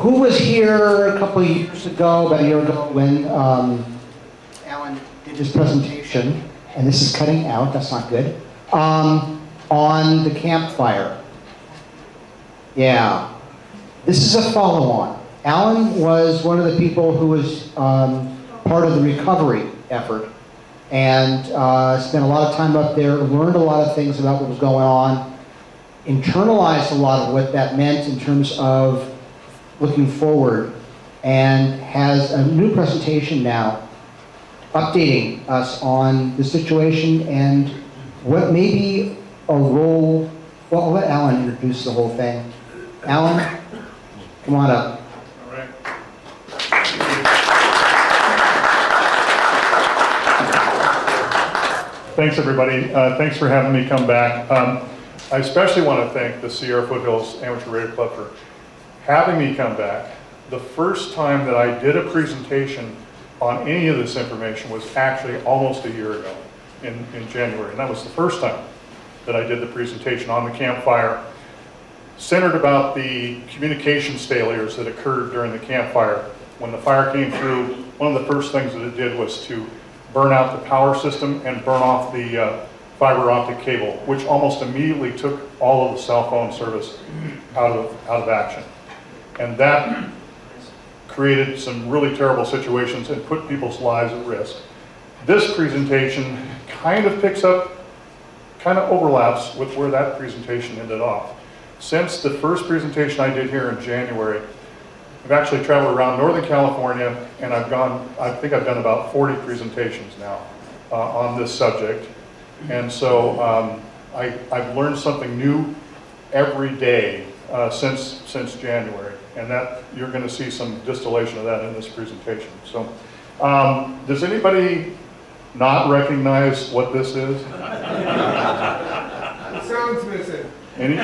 who was here a couple of years ago, about a year ago, when Alan did his presentation, and this is cutting out, that's not good, on the campfire? Yeah. This is a follow-on. Alan was one of the people who was part of the recovery effort, and spent a lot of time up there, learned a lot of things about what was going on, internalized a lot of what that meant in terms of looking forward, and has a new presentation now updating us on the situation and what may be a role. Well, I'll let Alan introduce the whole thing. Alan, come on up. All right. Thanks, everybody. Thanks for having me come back. I especially want to thank the Sierra Foothills Amateur Radio Club for having me come back. The first time that I did a presentation on any of this information was actually almost a year ago in January. And that was the first time that I did the presentation on the campfire, centered about the communications failures that occurred during the campfire. When the fire came through, one of the first things that it did was to burn out the power system and burn off the fiber optic cable, which almost immediately took all of the cell phone service out of action. And that created some really terrible situations and put people's lives at risk. This presentation kind of picks up, kind of overlaps with where that presentation ended off. Since the first presentation I did here in January, I've actually traveled around Northern California, and I think I've done about 40 presentations now on this subject. And so I've learned something new every day since January, and that you're going to see some distillation of that in this presentation. So does anybody not recognize what this is? Sounds missing. Any?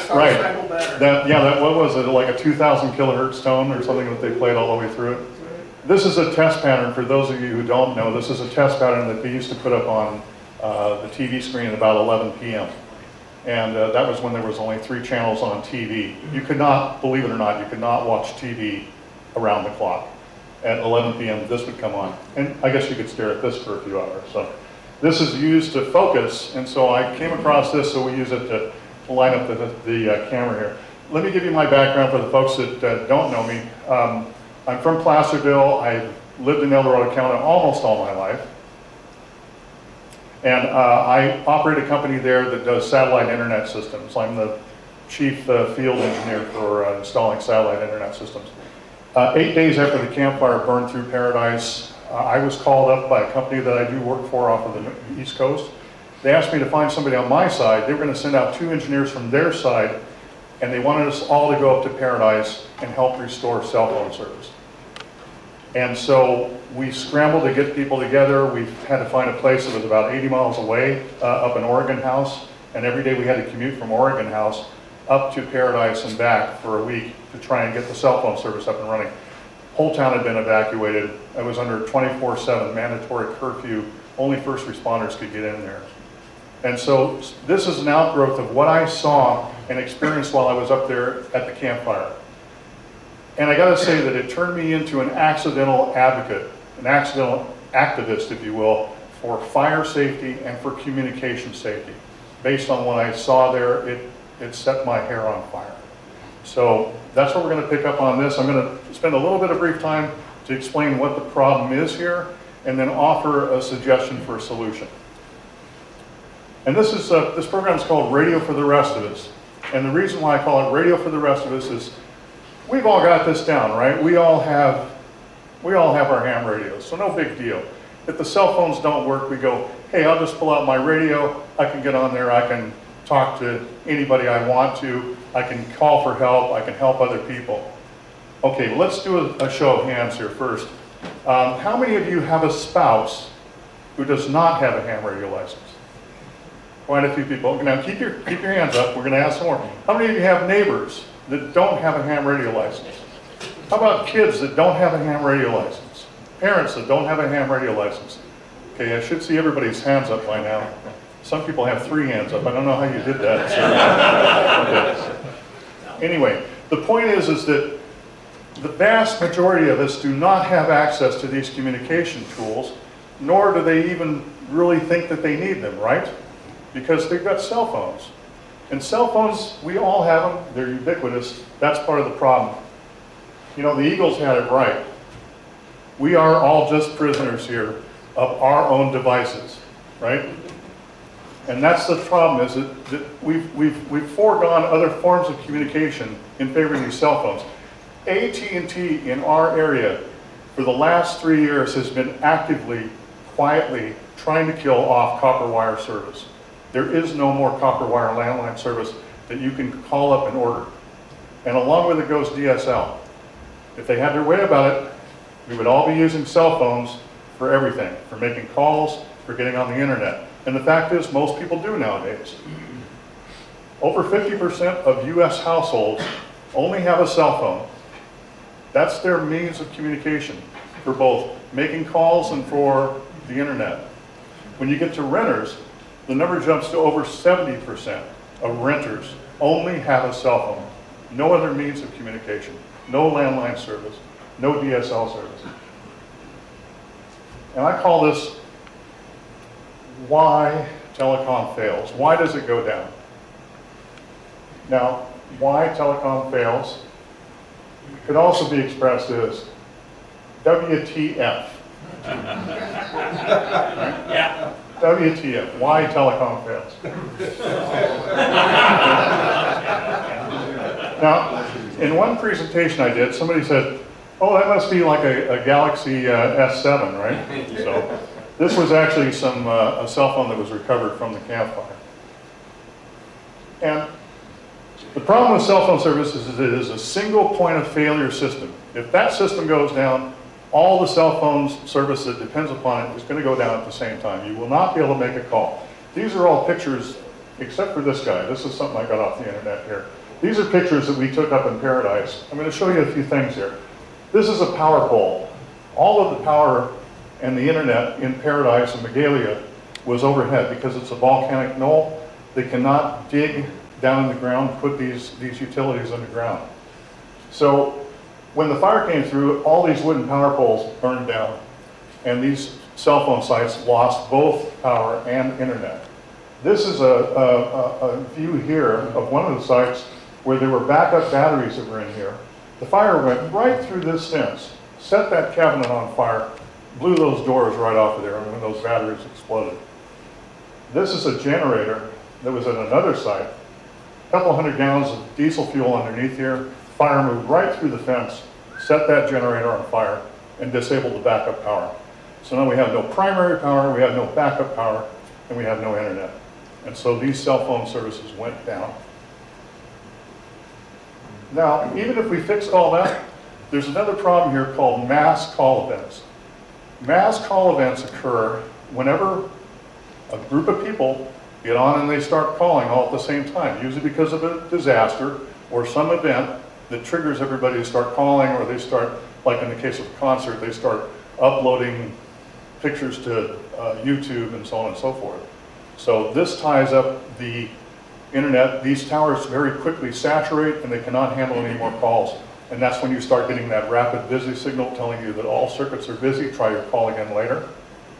Right. What was it, like a 2,000 kilohertz tone or something that they played all the way through it? This is a test pattern. For those of you who don't know, this is a test pattern that they used to put up on the TV screen at about 11 p.m. And that was when there was only 3 channels on TV. You could not, believe it or not, you could not watch TV around the clock. At 11 p.m. this would come on. And I guess you could stare at this for a few hours. So this is used to focus, and so I came across this, so we use it to line up the camera here. Let me give you my background for the folks that don't know me. I'm from Placerville. I've lived in El Dorado County almost all my life. And I operate a company there that does satellite internet systems. I'm the chief field engineer for installing satellite internet systems. 8 days after the campfire burned through Paradise, I was called up by a company that I do work for off of the East Coast. They asked me to find somebody on my side. They were going to send out 2 engineers from their side, and they wanted us all to go up to Paradise and help restore cell phone service. And so we scrambled to get people together. We had to find a place that was about 80 miles away, up in Oregon House, and every day we had to commute from Oregon House up to Paradise and back for a week to try and get the cell phone service up and running. Whole town had been evacuated. It was under 24/7 mandatory curfew. Only first responders could get in there. And so this is an outgrowth of what I saw and experienced while I was up there at the campfire. And I gotta say that it turned me into an accidental advocate, an accidental activist, if you will, for fire safety and for communication safety. Based on what I saw there, it set my hair on fire. So that's what we're going to pick up on this. I'm going to spend a little bit of brief time to explain what the problem is here, and then offer a suggestion for a solution. And this program is called Radio for the Rest of Us. And the reason why I call it Radio for the Rest of Us is we've all got this down, right? We all have our ham radios, so no big deal. If the cell phones don't work, we go, hey, I'll just pull out my radio. I can get on there. I can talk to anybody I want to. I can call for help. I can help other people. Okay, well, let's do a show of hands here first. How many of you have a spouse who does not have a ham radio license? Quite a few people. Now keep your hands up. We're going to ask some more. How many of you have neighbors that don't have a ham radio license? How about kids that don't have a ham radio license? Parents that don't have a ham radio license? Okay, I should see everybody's hands up by now. Some people have 3 hands up. I don't know how you did that. So. Okay. Anyway, the point is that the vast majority of us do not have access to these communication tools, nor do they even really think that they need them, right? Because they've got cell phones. And cell phones, we all have them, they're ubiquitous, that's part of the problem. You know, the Eagles had it right. We are all just prisoners here of our own devices, right? And that's the problem, is that we've foregone other forms of communication in favor of these cell phones. AT&T in our area for the last 3 years has been actively, quietly trying to kill off copper wire service. There is no more copper wire landline service that you can call up and order. And along with it goes DSL. If they had their way about it, we would all be using cell phones for everything, for making calls, for getting on the internet. And the fact is, most people do nowadays. Over 50% of US households only have a cell phone. That's their means of communication for both making calls and for the internet. When you get to renters, the number jumps to over 70% of renters only have a cell phone. No other means of communication, no landline service, no DSL service. And I call this why telecom fails. Why does it go down? Now, why telecom fails could also be expressed as WTF. Yeah. WTF, why telecom fails. Now, in one presentation I did, somebody said, oh, that must be like a Galaxy S7, right? So this was actually a cell phone that was recovered from the campfire. And the problem with cell phone service is that it is a single point of failure system. If that system goes down, all the cell phone service that depends upon it is going to go down at the same time. You will not be able to make a call. These are all pictures, except for this guy. This is something I got off the internet here. These are pictures that we took up in Paradise. I'm going to show you a few things here. This is a power pole. All of the power and the internet in Paradise and Magalia was overhead because it's a volcanic knoll. They cannot dig down in the ground and put these utilities underground. So when the fire came through, all these wooden power poles burned down, and these cell phone sites lost both power and internet. This is a view here of one of the sites where there were backup batteries that were in here. The fire went right through this fence, set that cabinet on fire, blew those doors right off of there when those batteries exploded. This is a generator that was at another site. A couple hundred gallons of diesel fuel underneath here. Fire moved right through the fence, set that generator on fire, and disabled the backup power. So now we have no primary power, we have no backup power, and we have no internet. And so these cell phone services went down. Now, even if we fixed all that, there's another problem here called mass call events. Mass call events occur whenever a group of people get on and they start calling all at the same time, usually because of a disaster or some event that triggers everybody to start calling, or they start, like in the case of a concert, they start uploading pictures to YouTube and so on and so forth. So this ties up the internet. These towers very quickly saturate and they cannot handle any more calls. And that's when you start getting that rapid busy signal telling you that all circuits are busy, try your call again later.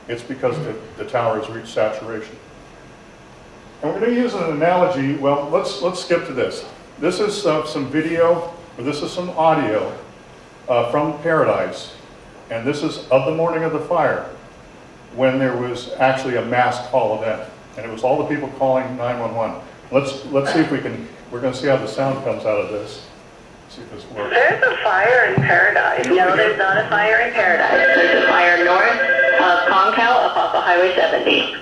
It's because the tower has reached saturation. And we're going to use an analogy. Well, let's skip to this. This is some video, or this is some audio from Paradise. And this is of the morning of the fire, when there was actually a mass call event. And it was all the people calling 911. Let's see if we can, we're going to see how the sound comes out of this. See if this works. There's a fire in Paradise. No, there's not a fire in Paradise. There's a fire north of Concal off of Highway 70.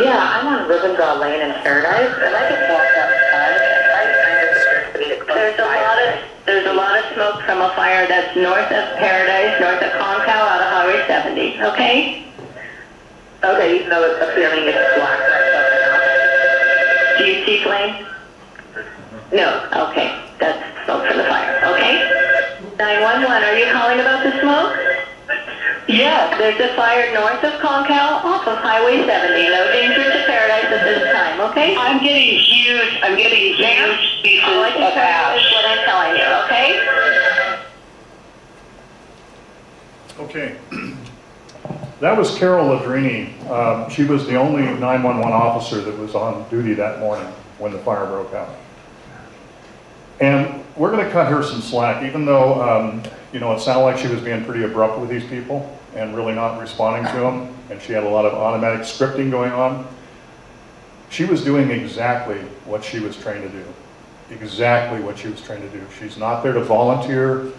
Yeah, I'm on Rivendell Lane in Paradise, and I just walked outside. There's a lot of smoke from a fire that's north of Paradise, north of Concal, out of Highway 70. Okay? Okay, even though it's appearing it's black. Do you see flame? No. Okay, that's smoke from the fire. Okay? 911, are you calling about the smoke? Yes, there's a fire north of Concal off of Highway 70. No danger to Paradise at this time, okay? I'm getting huge pieces All I of can tell you ash. is what I'm telling you, okay? Okay. That was Carol Ladrini. She was the only 911 officer that was on duty that morning when the fire broke out. And we're going to cut her some slack, even though, you know, it sounded like she was being pretty abrupt with these people and really not responding to them, and she had a lot of automatic scripting going on. She was doing exactly what she was trained to do. Exactly what she was trained to do. She's not there to volunteer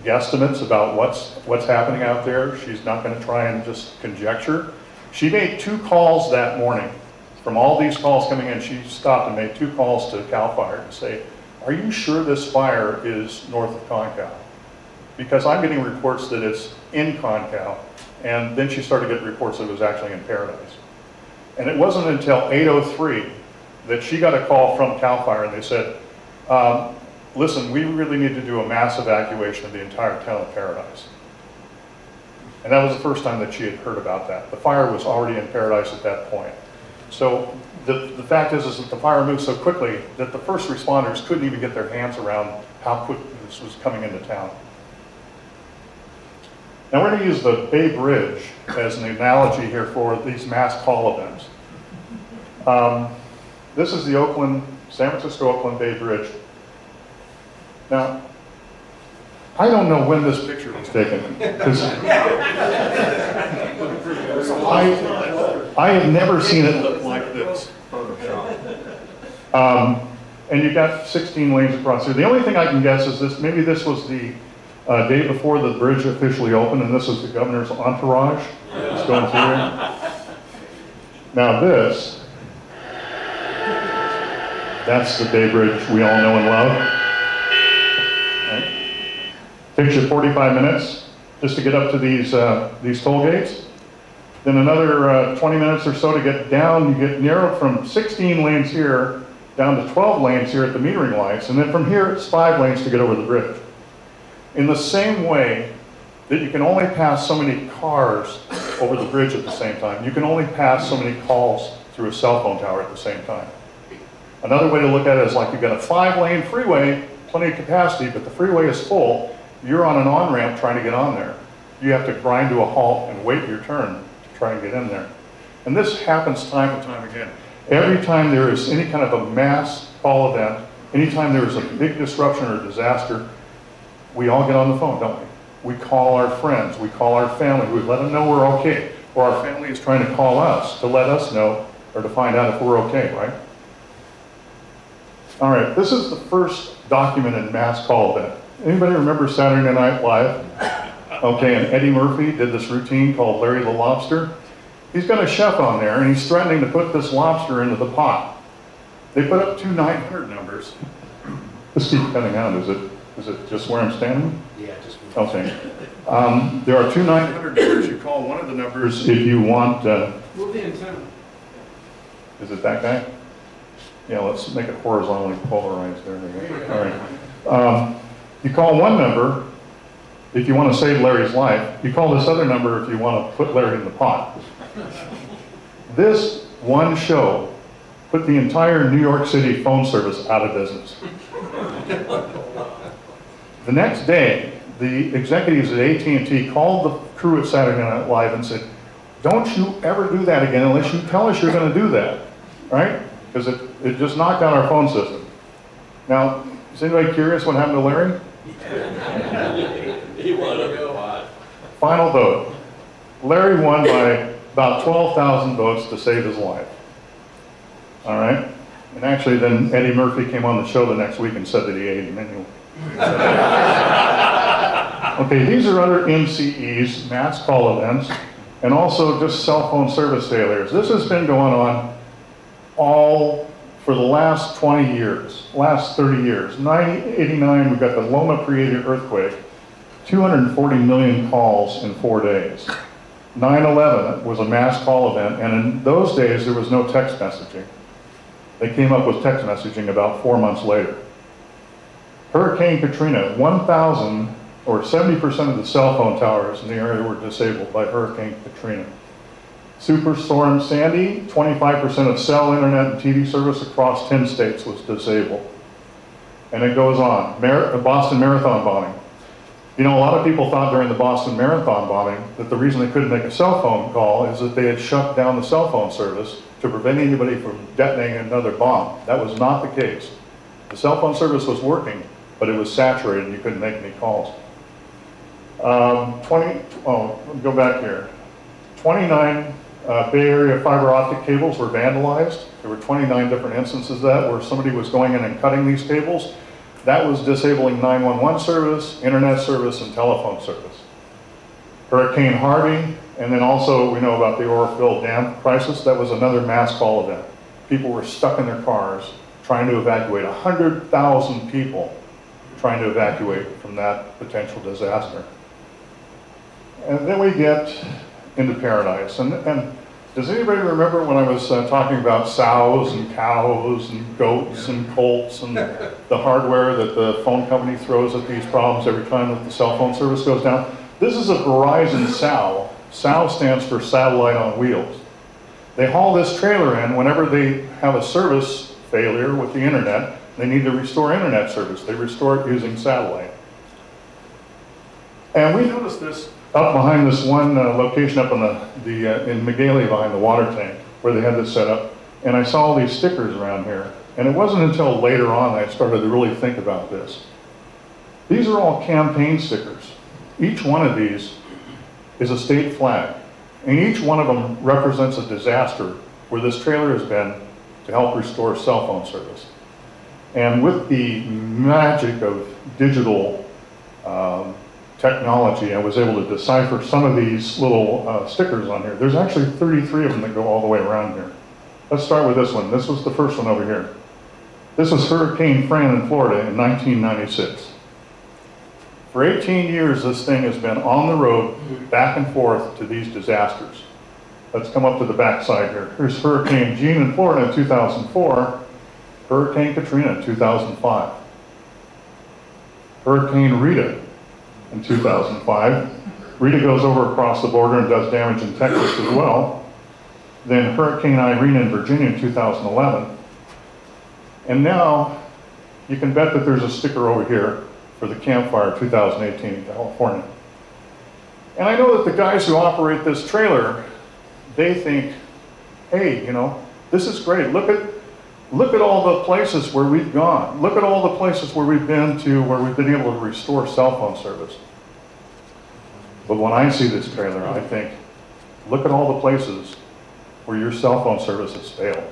guesstimates about what's happening out there. She's not going to try and just conjecture. She made 2 calls that morning. From all these calls coming in, she stopped and made 2 calls to CAL FIRE to say, are you sure this fire is north of Concal? Because I'm getting reports that it's in Concal, and then she started getting reports that it was actually in Paradise. And it wasn't until 8:03 that she got a call from CAL FIRE, and they said, listen, we really need to do a mass evacuation of the entire town of Paradise. And that was the first time that she had heard about that. The fire was already in Paradise at that point. So the fact is that the fire moved so quickly that the first responders couldn't even get their hands around how quick this was coming into town. Now we're going to use the Bay Bridge as an analogy here for these mass call events. This is the San Francisco-Oakland Bay Bridge. Now, I don't know when this picture was taken, because I have never seen it look like this. And you've got 16 lanes across here. The only thing I can guess is this, maybe this was the day before the bridge officially opened, and this was the governor's entourage that's going through here. Now this, that's the Bay Bridge we all know and love. Takes you 45 minutes just to get up to these toll gates. Then another 20 minutes or so to get down. You get narrowed from 16 lanes here down to 12 lanes here at the metering lights. And then from here, it's 5 lanes to get over the bridge. In the same way that you can only pass so many cars over the bridge at the same time, you can only pass so many calls through a cell phone tower at the same time. Another way to look at it is like you've got a 5-lane freeway, plenty of capacity, but the freeway is full. You're on an on-ramp trying to get on there. You have to grind to a halt and wait your turn to try and get in there. And this happens time and time again. Every time there is any kind of a mass call event, anytime there is a big disruption or disaster, we all get on the phone, don't we? We call our friends, we call our family, we let them know we're okay. Or our family is trying to call us to let us know or to find out if we're okay, right? All right, this is the first documented mass call event. Anybody remember Saturday Night Live? Okay, and Eddie Murphy did this routine called Larry the Lobster. He's got a chef on there, and he's threatening to put this lobster into the pot. They put up 2 900 numbers. This keeps cutting out. Is it just where I'm standing? Yeah, just. Okay. There are 2 900 numbers. You call one of the numbers if you want. Move the antenna. Is it that guy? Yeah, let's make it horizontally polarized. There we go. All right. You call one number if you want to save Larry's life. You call this other number if you want to put Larry in the pot. This one show put the entire New York City phone service out of business. The next day, the executives at AT&T called the crew at Saturday Night Live and said, don't you ever do that again unless you tell us you're going to do that, right? Because it just knocked out our phone system. Now, is anybody curious what happened to Larry? He wanted to go. Final vote. Larry won by about 12,000 votes to save his life. All right? And actually then Eddie Murphy came on the show the next week and said that he ate him anyway. Okay, these are other MCEs, mass call events, and also just cell phone service failures. This has been going on all for the last 20 years, last 30 years. 1989, we got the Loma-created earthquake, 240 million calls in 4 days. 9/11 was a mass call event, and in those days, there was no text messaging. They came up with text messaging about 4 months later. Hurricane Katrina, 1,000 or 70% of the cell phone towers in the area were disabled by Hurricane Katrina. Superstorm Sandy, 25% of cell, internet, and TV service across 10 states was disabled. And it goes on. Boston Marathon bombing. You know, a lot of people thought during the Boston Marathon bombing that the reason they couldn't make a cell phone call is that they had shut down the cell phone service to prevent anybody from detonating another bomb. That was not the case. The cell phone service was working, but it was saturated and you couldn't make any calls. Go back here. 29 Bay Area fiber optic cables were vandalized. There were 29 different instances of that where somebody was going in and cutting these cables. That was disabling 911 service, internet service, and telephone service. Hurricane Harvey, and then also we know about the Oroville Dam crisis. That was another mass call event. People were stuck in their cars trying to evacuate. 100,000 people trying to evacuate from that potential disaster. And then we get into Paradise. And does anybody remember when I was talking about sows and cows and goats and colts and the hardware that the phone company throws at these problems every time that the cell phone service goes down? This is a Verizon sow. Sow stands for satellite on wheels. They haul this trailer in whenever they have a service failure with the internet. They need to restore internet service. They restore it using satellite. And we noticed this up behind this one location up in in McGaley behind the water tank where they had this set up. And I saw all these stickers around here. And it wasn't until later on that I started to really think about this. These are all campaign stickers. Each one of these is a state flag. And each one of them represents a disaster where this trailer has been to help restore cell phone service. And with the magic of digital technology, I was able to decipher some of these little stickers on here. There's actually 33 of them that go all the way around here. Let's start with this one. This was the first one over here. This was Hurricane Fran in Florida in 1996. For 18 years, this thing has been on the road back and forth to these disasters. Let's come up to the back side here. Here's Hurricane Jean in Florida in 2004, Hurricane Katrina in 2005, Hurricane Rita in 2005. Rita goes over across the border and does damage in Texas as well. Then Hurricane Irene in Virginia in 2011. And now, you can bet that there's a sticker over here for the Camp Fire 2018 in California. And I know that the guys who operate this trailer, they think, hey, you know, this is great. Look at all the places where we've gone. Look at all the places where we've been to, where we've been able to restore cell phone service. But when I see this trailer, I think, look at all the places where your cell phone service has failed.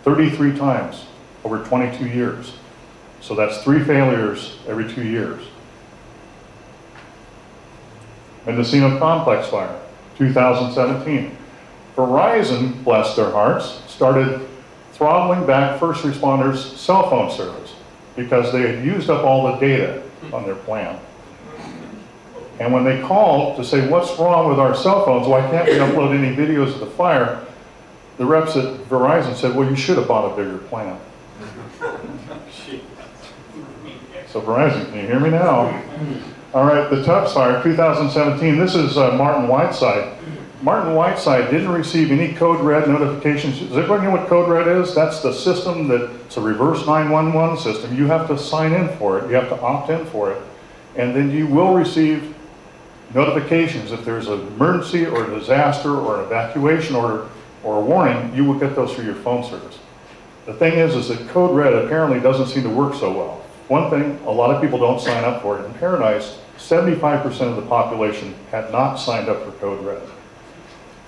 33 times over 22 years. So that's 3 failures every 2 years. Mendocino Complex Fire, 2017. Verizon, bless their hearts, started throttling back first responders' cell phone service because they had used up all the data on their plan. And when they called to say, what's wrong with our cell phones? Why can't we upload any videos of the fire? The reps at Verizon said, well, you should have bought a bigger plan. So Verizon, can you hear me now? All right, the Tubbs Fire, 2017. This is Martin Whiteside. Martin Whiteside didn't receive any code red notifications. Does everybody know what code red is? That's the system it's a reverse 911 system. You have to sign in for it. You have to opt in for it. And then you will receive notifications if there's an emergency or a disaster or an evacuation order or a warning. You will get those through your phone service. The thing is that code red apparently doesn't seem to work so well. One thing, a lot of people don't sign up for it. In Paradise, 75% of the population had not signed up for code red.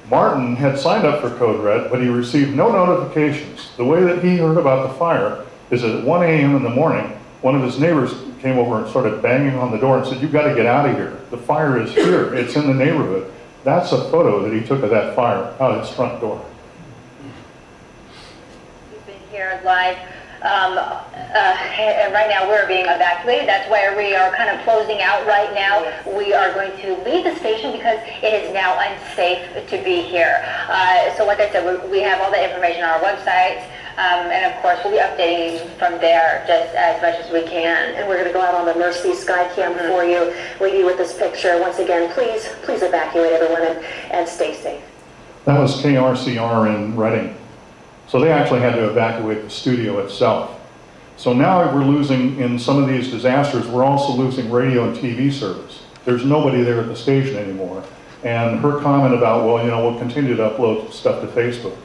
Martin had signed up for code red, but he received no notifications. The way that he heard about the fire is at 1 a.m. in the morning, one of his neighbors came over and started banging on the door and said, you've got to get out of here. The fire is here. It's in the neighborhood. That's a photo that he took of that fire out his front door. We've been here live. And right now we're being evacuated. That's why we are kind of closing out right now. We are going to leave the station because it is now unsafe to be here. So like I said, we have all the information on our website. And of course, we'll be updating from there just as much as we can. And we're going to go out on the Mercy Skycam for you, leave you with this picture. Once again, please evacuate everyone and stay safe. That was KRCR in Reading. So they actually had to evacuate the studio itself. So now we're losing, in some of these disasters, we're also losing radio and TV service. There's nobody there at the station anymore. And her comment about, well, we'll continue to upload stuff to Facebook.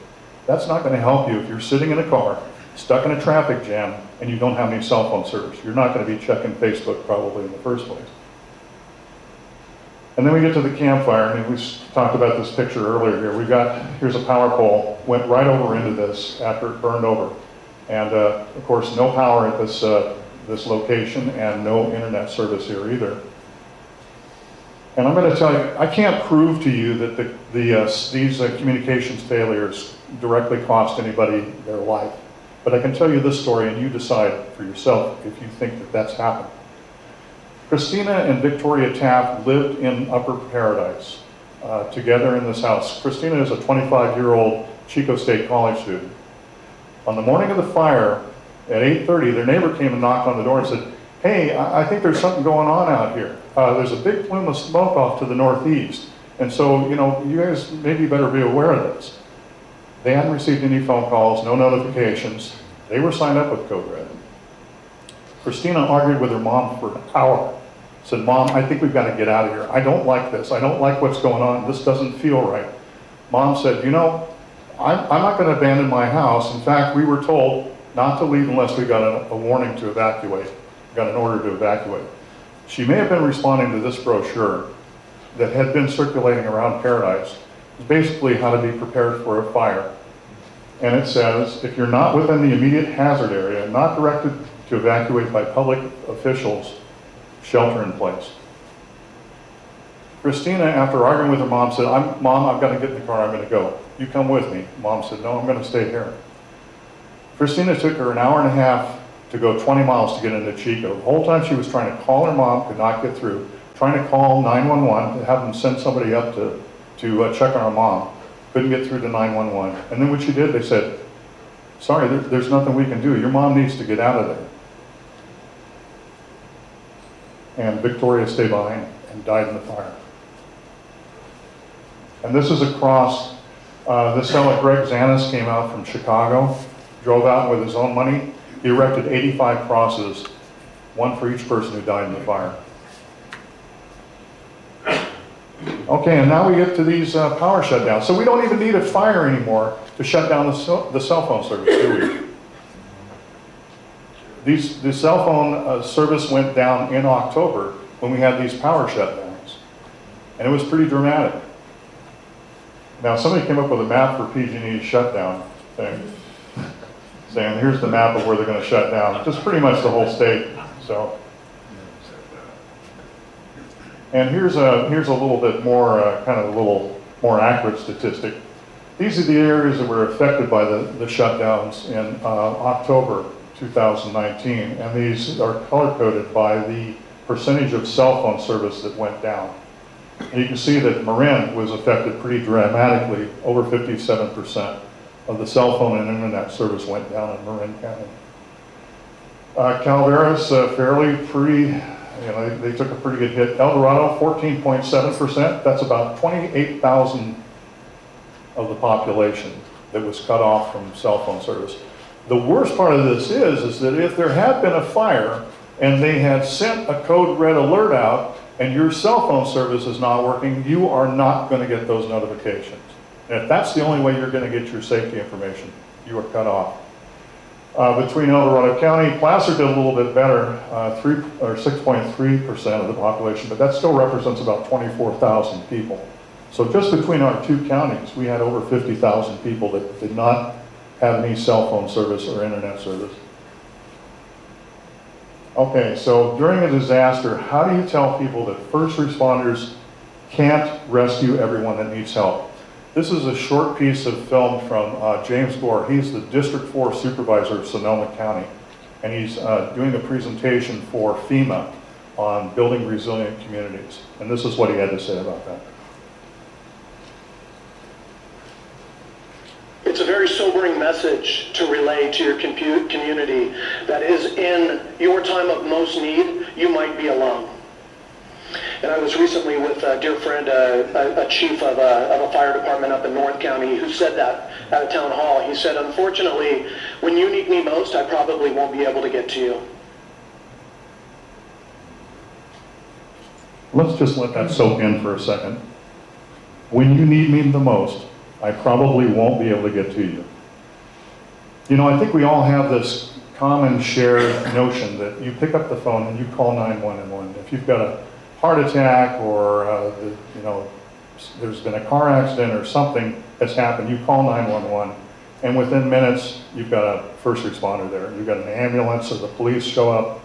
That's not going to help you if you're sitting in a car, stuck in a traffic jam, and you don't have any cell phone service. You're not going to be checking Facebook probably in the first place. And then we get to the campfire, and we talked about this picture earlier here. Here's a power pole, went right over into this after it burned over. And of course, no power at this location and no internet service here either. And I'm going to tell you, I can't prove to you that these communications failures directly cost anybody their life. But I can tell you this story, and you decide for yourself if you think that that's happened. Christina and Victoria Taft lived in Upper Paradise together in this house. Christina is a 25-year-old Chico State College student. On the morning of the fire, at 8:30, their neighbor came and knocked on the door and said, "Hey, I think there's something going on out here. There's a big plume of smoke off to the northeast. And so, you guys maybe better be aware of this." They hadn't received any phone calls, no notifications. They were signed up with Code Red. Christina argued with her mom for an hour. Said, "Mom, I think we've got to get out of here. I don't like this. I don't like what's going on. This doesn't feel right." Mom said, I'm not going to abandon my house. In fact, we were told not to leave unless we got a warning to evacuate, got an order to evacuate. She may have been responding to this brochure that had been circulating around Paradise. It's basically how to be prepared for a fire. And it says, if you're not within the immediate hazard area, not directed to evacuate by public officials, shelter in place. Christina, after arguing with her mom, said, Mom, I've got to get in the car, I'm going to go. You come with me. Mom said, no, I'm going to stay here. Christina took her an hour and a half to go 20 miles to get into Chico. The whole time she was trying to call her mom, could not get through, trying to call 911 to have them send somebody up to check on her mom. Couldn't get through to 911. And then what she did, they said, sorry, there's nothing we can do. Your mom needs to get out of there. And Victoria stayed behind and died in the fire. And this is across, this fellow Greg Zanis came out from Chicago, drove out with his own money. He erected 85 crosses, one for each person who died in the fire. Okay, and now we get to these power shutdowns. So we don't even need a fire anymore to shut down the cell phone service, do we? The cell phone service went down in October when we had these power shutdowns. And it was pretty dramatic. Now, somebody came up with a map for PG&E's shutdown thing, saying here's the map of where they're going to shut down, just pretty much the whole state. So, and here's a little bit more, kind of a little more accurate statistic. These are the areas that were affected by the shutdowns in October 2019, and these are color-coded by the percentage of cell phone service that went down. And you can see that Marin was affected pretty dramatically. Over 57% of the cell phone and internet service went down in Marin County. Calaveras, they took a pretty good hit. El Dorado, 14.7%. That's about 28,000 of the population that was cut off from cell phone service. The worst part of this is that if there had been a fire and they had sent a code red alert out and your cell phone service is not working, you are not going to get those notifications. And if that's the only way you're going to get your safety information, you are cut off. Between El Dorado County, Placer did a little bit better, 6.3% of the population, but that still represents about 24,000 people. So just between our two counties, we had over 50,000 people that did not have any cell phone service or internet service. Okay, so during a disaster, how do you tell people that first responders can't rescue everyone that needs help? This is a short piece of film from James Gore. He's the District 4 Supervisor of Sonoma County, and he's doing a presentation for FEMA on building resilient communities. And this is what he had to say about that. It's a very sobering sobering message to relay to your community that is in your time of most need, you might be alone. And I was recently with a dear friend, a chief of a fire department up in North County, who said that at a town hall. He said, unfortunately, when you need me most, I probably won't be able to get to you. Let's just let that soak in for a second. When you need me the most, I probably won't be able to get to you. You know, I think we all have this common shared notion that you pick up the phone and you call 911. If you've got a heart attack or, you know, there's been a car accident or something that's happened, you call 911, and within minutes, you've got a first responder there. You've got an ambulance or the police show up.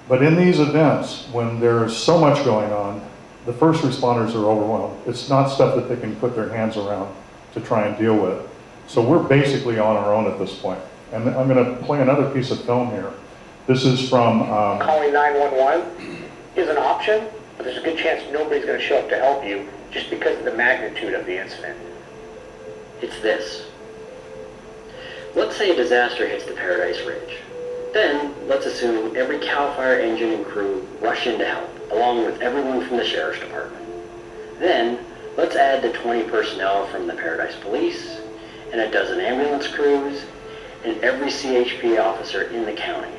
But in these events, when there's so much going on, the first responders are overwhelmed. It's not stuff that they can put their hands around to try and deal with. So we're basically on our own at this point. And I'm going to play another piece of film here. This is from... Calling 911 is an option, but there's a good chance nobody's going to show up to help you just because of the magnitude of the incident. It's this. Let's say a disaster hits the Paradise Ridge. Then, let's assume every CAL FIRE engine and crew rush in to help, along with everyone from the Sheriff's Department. Then, let's add the 20 personnel from the Paradise Police, and a dozen ambulance crews, and every CHP officer in the county.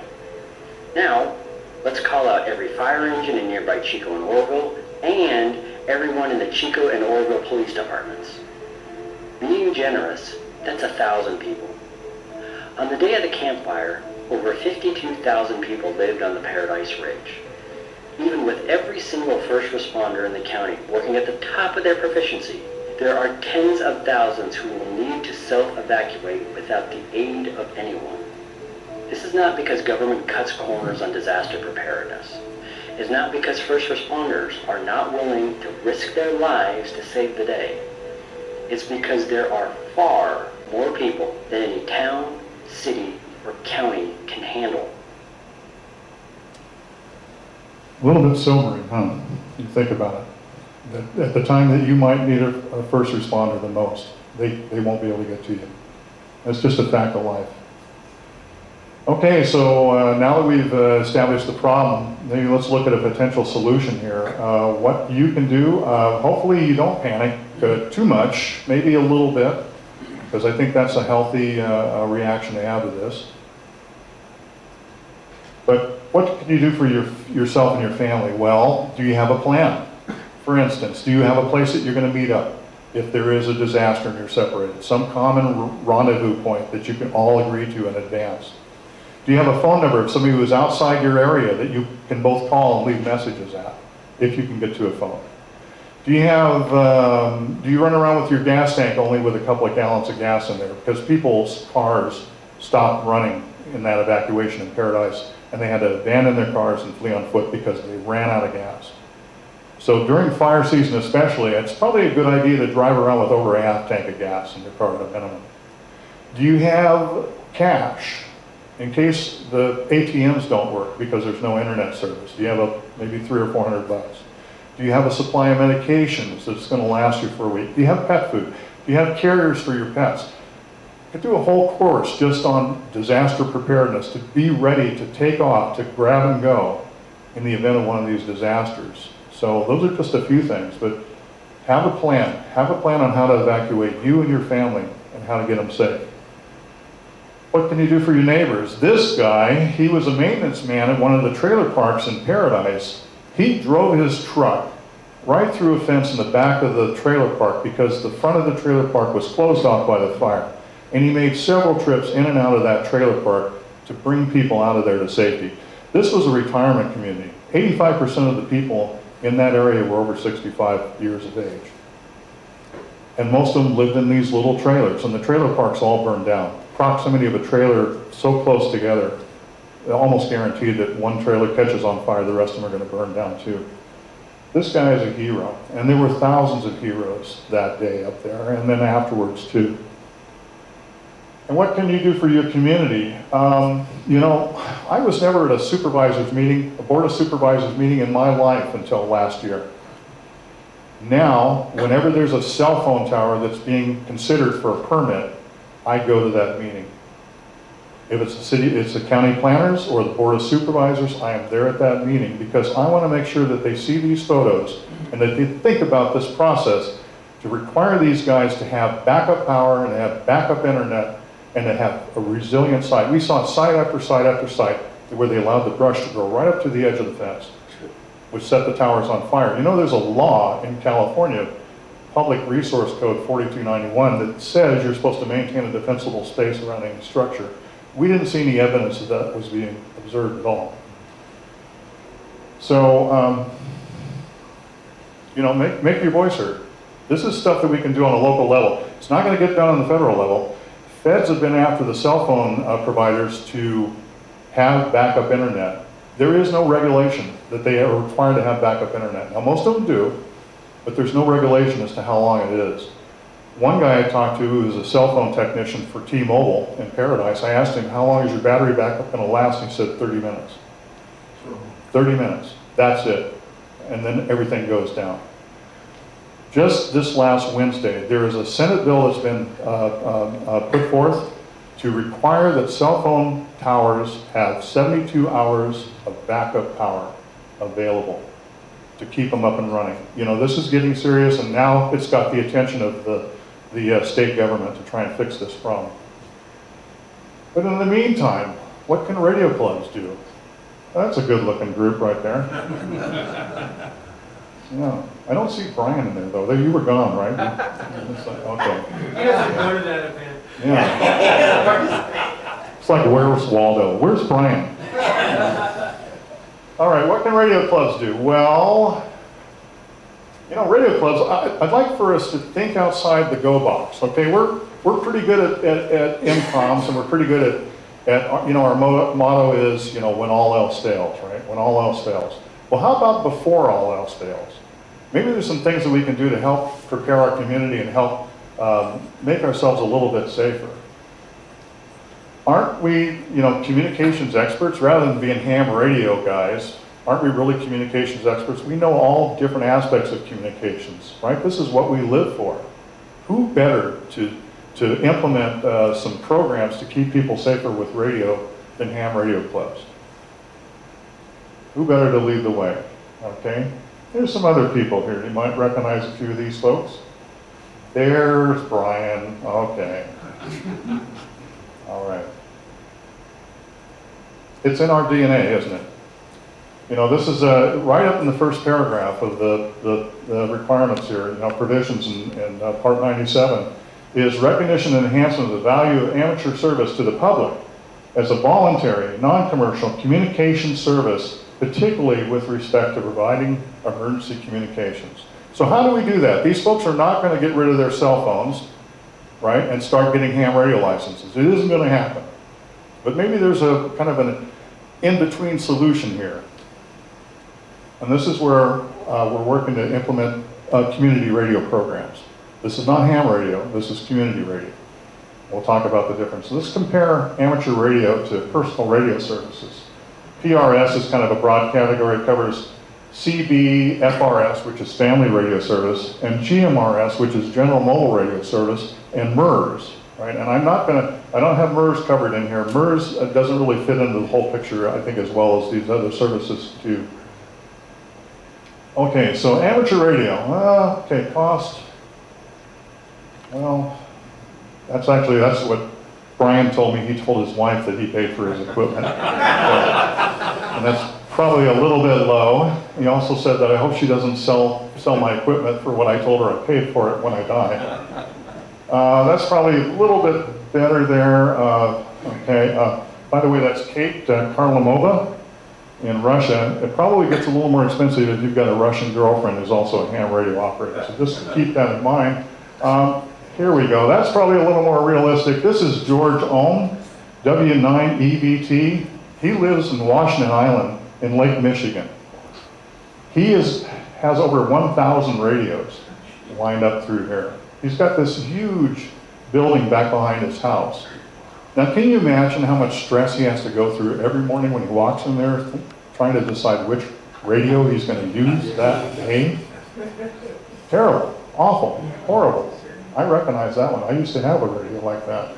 Now, let's call out every fire engine in nearby Chico and Orville, and everyone in the Chico and Orville police departments. Being generous, that's 1,000 people. On the day of the campfire, over 52,000 people lived on the Paradise Ridge. Even with every single first responder in the county working at the top of their proficiency, there are tens of thousands who will need to self-evacuate without the aid of anyone. This is not because government cuts corners on disaster preparedness. It's not because first responders are not willing to risk their lives to save the day. It's because there are far more people than any town, city, or county can handle. A little bit sobering, huh? You think about it. That at the time that you might need a first responder the most, they won't be able to get to you. That's just a fact of life. Okay, so now that we've established the problem, maybe let's look at a potential solution here. What you can do, hopefully you don't panic too much, maybe a little bit, because I think that's a healthy reaction to have to this. But what can you do for yourself and your family? Well, do you have a plan? For instance, do you have a place that you're going to meet up if there is a disaster and you're separated? Some common rendezvous point that you can all agree to in advance. Do you have a phone number of somebody who is outside your area that you can both call and leave messages at, if you can get to a phone? Do you have, do you run around with your gas tank only with a couple of gallons of gas in there? Because people's cars stopped running in that evacuation in Paradise, and they had to abandon their cars and flee on foot because they ran out of gas. So during fire season especially, it's probably a good idea to drive around with over a half tank of gas in your car at a minimum. Do you have cash in case the ATMs don't work because there's no internet service? Do you have maybe $300 or $400? Do you have a supply of medications that's going to last you for a week? Do you have pet food? Do you have carriers for your pets? You could do a whole course just on disaster preparedness to be ready to take off, to grab and go in the event of one of these disasters. So those are just a few things, but have a plan. Have a plan on how to evacuate you and your family and how to get them safe. What can you do for your neighbors? This guy, he was a maintenance man at one of the trailer parks in Paradise. He drove his truck right through a fence in the back of the trailer park because the front of the trailer park was closed off by the fire. And he made several trips in and out of that trailer park to bring people out of there to safety. This was a retirement community. 85% of the people in that area were over 65 years of age. And most of them lived in these little trailers, and the trailer parks all burned down. Proximity of a trailer so close together, almost guaranteed that one trailer catches on fire, the rest of them are going to burn down too. This guy is a hero, and there were thousands of heroes that day up there, and then afterwards too. And what can you do for your community? You know, I was never at a supervisor's meeting, a board of supervisors meeting in my life until last year. Now, whenever there's a cell phone tower that's being considered for a permit, I go to that meeting. If it's the county planners or the board of supervisors, I am there at that meeting because I want to make sure that they see these photos and that they think about this process to require these guys to have backup power and to have backup internet and to have a resilient site. We saw site after site after site where they allowed the brush to go right up to the edge of the fence, which set the towers on fire. You know, there's a law in California, Public Resource Code 4291, that says you're supposed to maintain a defensible space around any structure. We didn't see any evidence that that was being observed at all. So, you know, make your voice heard. This is stuff that we can do on a local level. It's not going to get done on the federal level. Feds have been after the cell phone providers to have backup internet. There is no regulation that they are required to have backup internet. Now, most of them do, but there's no regulation as to how long it is. One guy I talked to who is a cell phone technician for T-Mobile in Paradise, I asked him, how long is your battery backup going to last? And he said 30 minutes. 30 minutes, that's it. And then everything goes down. Just this last Wednesday, there is a Senate bill that's been put forth to require that cell phone towers have 72 hours of backup power available to keep them up and running. You know, this is getting serious, and now it's got the attention of the state government to try and fix this problem. But in the meantime, what can radio clubs do? That's a good-looking group right there. Yeah, I don't see Brian in there though. You were gone, right? It's like, okay. He doesn't go to that event. Yeah. It's like, where's Waldo? Where's Brian? All right, what can radio clubs do? Well, you know, radio clubs, I'd like for us to think outside the go box. Okay, we're pretty good at MCOMs, and we're pretty good at you know, our motto is, you know, when all else fails, right? When all else fails. Well, how about before all else fails? Maybe there's some things that we can do to help prepare our community and help make ourselves a little bit safer. Aren't we, you know, communications experts? Rather than being ham radio guys, aren't we really communications experts? We know all different aspects of communications, right? This is what we live for. Who better to implement some programs to keep people safer with radio than ham radio clubs? Who better to lead the way? Okay? There's some other people here. You might recognize a few of these folks. There's Brian. Okay. All right. It's in our DNA, isn't it? You know, this is right up in the first paragraph of the requirements here, you know, provisions in Part 97, is recognition and enhancement of the value of amateur service to the public as a voluntary, non-commercial communication service, particularly with respect to providing emergency communications. So how do we do that? These folks are not going to get rid of their cell phones, right, and start getting ham radio licenses. It isn't going to happen. But maybe there's a kind of an in-between solution here. And this is where we're working to implement community radio programs. This is not ham radio, this is community radio. We'll talk about the difference. Let's compare amateur radio to personal radio services. PRS is kind of a broad category. It covers CB, FRS, which is family radio service, and GMRS, which is general mobile radio service, and MERS, right? And I don't have MERS covered in here. MERS doesn't really fit into the whole picture, I think, as well as these other services do. Okay, so amateur radio. Okay, cost. Well, that's what Brian told me. He told his wife that he paid for his equipment. And that's probably a little bit low. He also said that I hope she doesn't sell my equipment for what I told her I paid for it when I die. That's probably a little bit better there. Okay. By the way, that's Kate Karlamova in Russia. It probably gets a little more expensive if you've got a Russian girlfriend who's also a ham radio operator. So just keep that in mind. Here we go. That's probably a little more realistic. This is George Ohm, W9EVT. He lives in Washington Island in Lake Michigan. He has over 1,000 radios lined up through here. He's got this huge building back behind his house. Now, can you imagine how much stress he has to go through every morning when he walks in there trying to decide which radio he's going to use that day? Terrible, awful, horrible. I recognize that one. I used to have a radio like that.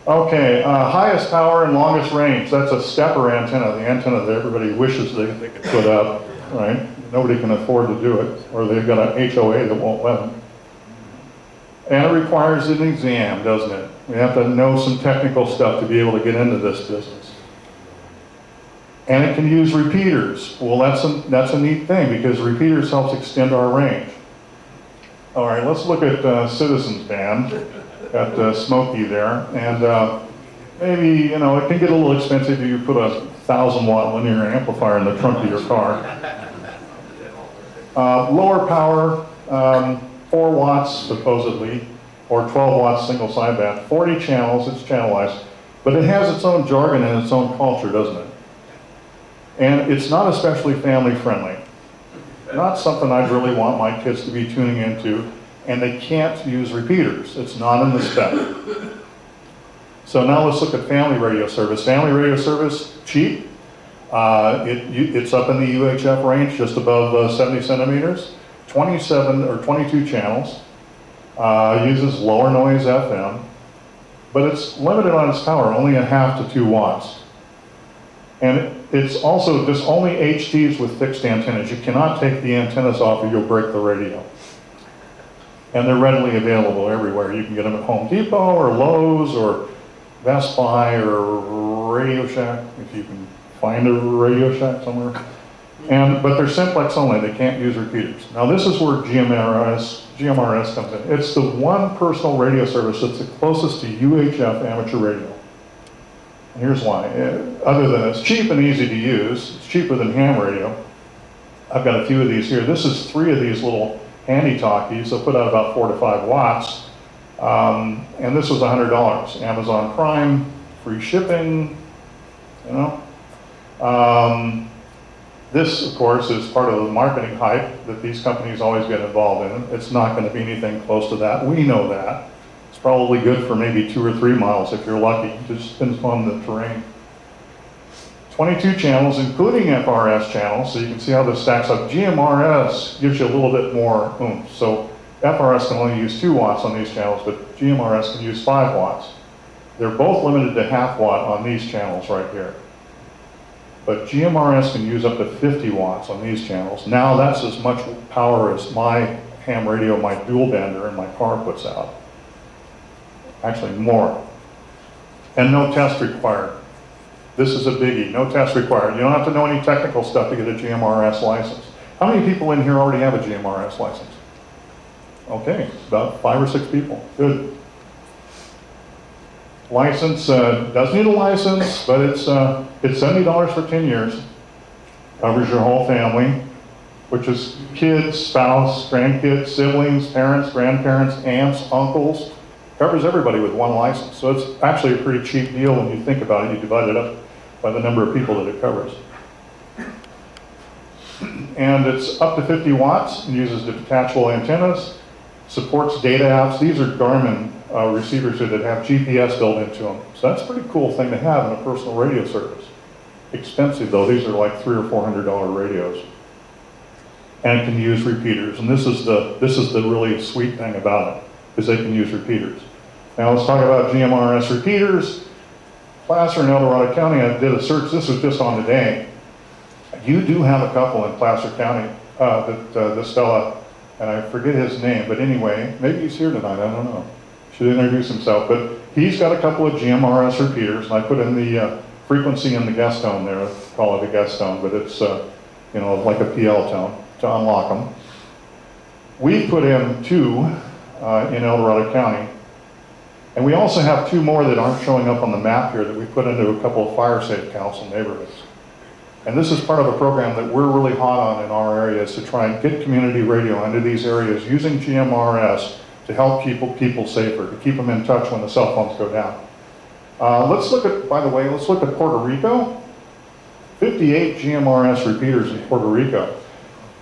Okay, highest power and longest range. That's a stepper antenna, the antenna that everybody wishes they could put up, right? Nobody can afford to do it, or they've got an HOA that won't let them. And it requires an exam, doesn't it? We have to know some technical stuff to be able to get into this business. And it can use repeaters. Well, that's a neat thing, because repeaters helps extend our range. All right, let's look at Citizens Band. Got Smokey there, and maybe, you know, it can get a little expensive if you put a 1,000-watt linear amplifier in the trunk of your car. Lower power, 4 watts supposedly, or 12 watts single sideband, 40 channels, it's channelized, but it has its own jargon and its own culture, doesn't it? And it's not especially family friendly. Not something I'd really want my kids to be tuning into, and they can't use repeaters. It's not in the spec. So now let's look at family radio service. Family radio service, cheap. It's up in the UHF range, just above 70 centimeters. 27 or 22 channels. Uses lower noise FM, but it's limited on its power, only 1/2 to 2 watts. And it's also just only HTs with fixed antennas. You cannot take the antennas off or you'll break the radio. And they're readily available everywhere. You can get them at Home Depot or Lowe's or Best Buy or Radio Shack, if you can find a Radio Shack somewhere. But they're simplex only, they can't use repeaters. Now this is where GMRS comes in. It's the one personal radio service that's the closest to UHF amateur radio. And here's why. Other than it's cheap and easy to use, it's cheaper than ham radio. I've got a few of these here. This is 3 of these little handy talkies. They'll put out about 4 to 5 watts. And this was $100. Amazon Prime, free shipping, you know. This, of course, is part of the marketing hype that these companies always get involved in. It's not going to be anything close to that. We know that. It's probably good for maybe 2 or 3 miles if you're lucky. It just depends on the terrain. 22 channels, including FRS channels, so you can see how this stacks up. GMRS gives you a little bit more oomph. So FRS can only use 2 watts on these channels, but GMRS can use 5 watts. They're both limited to 1/2 watt on these channels right here. But GMRS can use up to 50 watts on these channels. Now that's as much power as my ham radio, my dual bander in my car puts out. Actually more. And no test required. This is a biggie, no test required. You don't have to know any technical stuff to get a GMRS license. How many people in here already have a GMRS license? Okay, about 5 or 6 people, good. License, does need a license, but it's $70 for 10 years. Covers your whole family, which is kids, spouse, grandkids, siblings, parents, grandparents, aunts, uncles. Covers everybody with 1 license. So it's actually a pretty cheap deal when you think about it. You divide it up by the number of people that it covers. And it's up to 50 watts and uses detachable antennas, supports data apps. These are Garmin receivers here that have GPS built into them. So that's a pretty cool thing to have in a personal radio service. Expensive though, these are like $300 or $400 radios. And it can use repeaters. And this is the really sweet thing about it, is they can use repeaters. Now let's talk about GMRS repeaters. Placer in El Dorado County, I did a search, this was just on today. You do have a couple in Placer County, this fella, and I forget his name, but anyway, maybe he's here tonight, I don't know. Should introduce himself, but he's got a couple of GMRS repeaters, and I put in the frequency in the guest tone there, call it a guest tone, but it's you know, like a PL tone to unlock them. We put in 2 in El Dorado County, and we also have 2 more that aren't showing up on the map here that we put into a couple of fire safe council neighborhoods. And this is part of a program that we're really hot on in our areas to try and get community radio into these areas using GMRS to help people safer, to keep them in touch when the cell phones go down. Let's look at, by the way, let's look at Puerto Rico. 58 GMRS repeaters in Puerto Rico.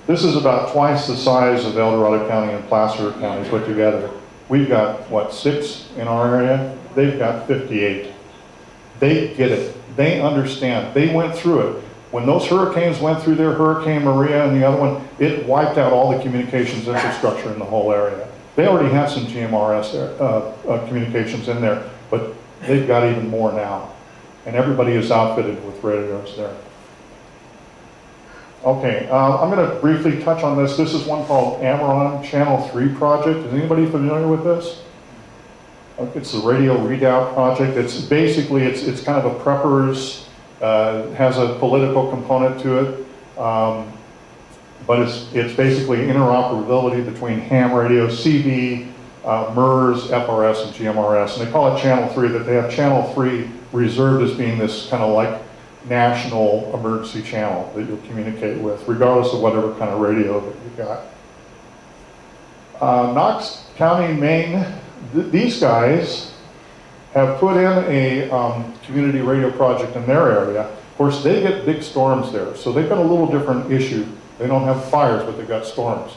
This is about twice the size of El Dorado County and Placer County put together. We've got, what, 6 in our area? They've got 58. They get it. They understand. They went through it. When those hurricanes went through there, Hurricane Maria and the other one, it wiped out all the communications infrastructure in the whole area. They already have some GMRS communications in there, but they've got even more now. And everybody is outfitted with radios there. Okay, I'm going to briefly touch on this. This is one called Amaron Channel 3 project. Is anybody familiar with this? It's the radio readout project. It's basically, it's kind of a preppers, has a political component to it, but it's basically interoperability between ham radio, CB, MERS, FRS, and GMRS. And they call it Channel 3, that they have Channel 3 reserved as being this kind of like national emergency channel that you'll communicate with, regardless of whatever kind of radio that you've got. Knox County, Maine, these guys have put in a community radio project in their area. Of course, they get big storms there, so they've got a little different issue. They don't have fires, but they've got storms.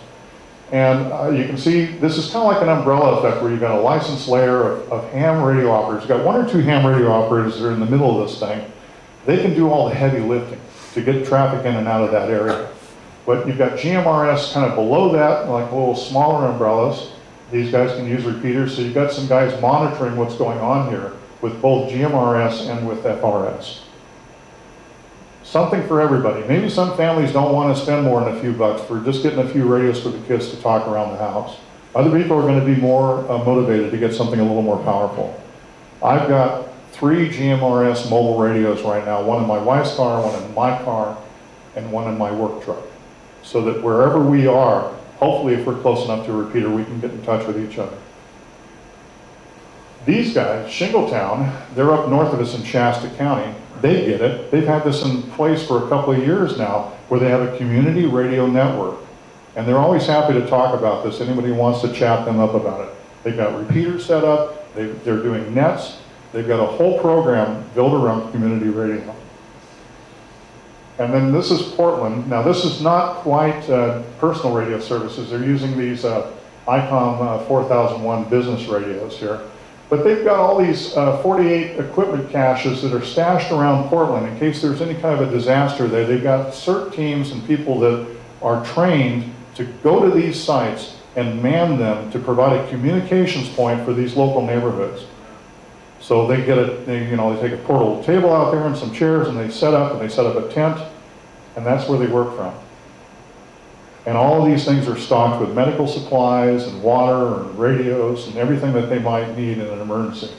And you can see, this is kind of like an umbrella effect where you've got a licensed layer of ham radio operators. You've got 1 or 2 ham radio operators that are in the middle of this thing. They can do all the heavy lifting to get traffic in and out of that area. But you've got GMRS kind of below that, like little smaller umbrellas. These guys can use repeaters, so you've got some guys monitoring what's going on here with both GMRS and with FRS. Something for everybody. Maybe some families don't want to spend more than a few bucks for just getting a few radios for the kids to talk around the house. Other people are going to be more motivated to get something a little more powerful. I've got 3 GMRS mobile radios right now, one in my wife's car, one in my car, and one in my work truck. So that wherever we are, hopefully if we're close enough to a repeater, we can get in touch with each other. These guys, Shingletown, they're up north of us in Shasta County. They get it. They've had this in place for a couple of years now, where they have a community radio network. And they're always happy to talk about this. Anybody wants to chat them up about it. They've got repeaters set up. They're doing nets. They've got a whole program built around community radio. And then this is Portland. Now this is not quite personal radio services. They're using these ICOM 4001 business radios here. But they've got all these 48 equipment caches that are stashed around Portland in case there's any kind of a disaster there. They've got CERT teams and people that are trained to go to these sites and man them to provide a communications point for these local neighborhoods. So they get they take a portable table out there and some chairs, and they set up a tent, and that's where they work from. And all of these things are stocked with medical supplies and water and radios and everything that they might need in an emergency.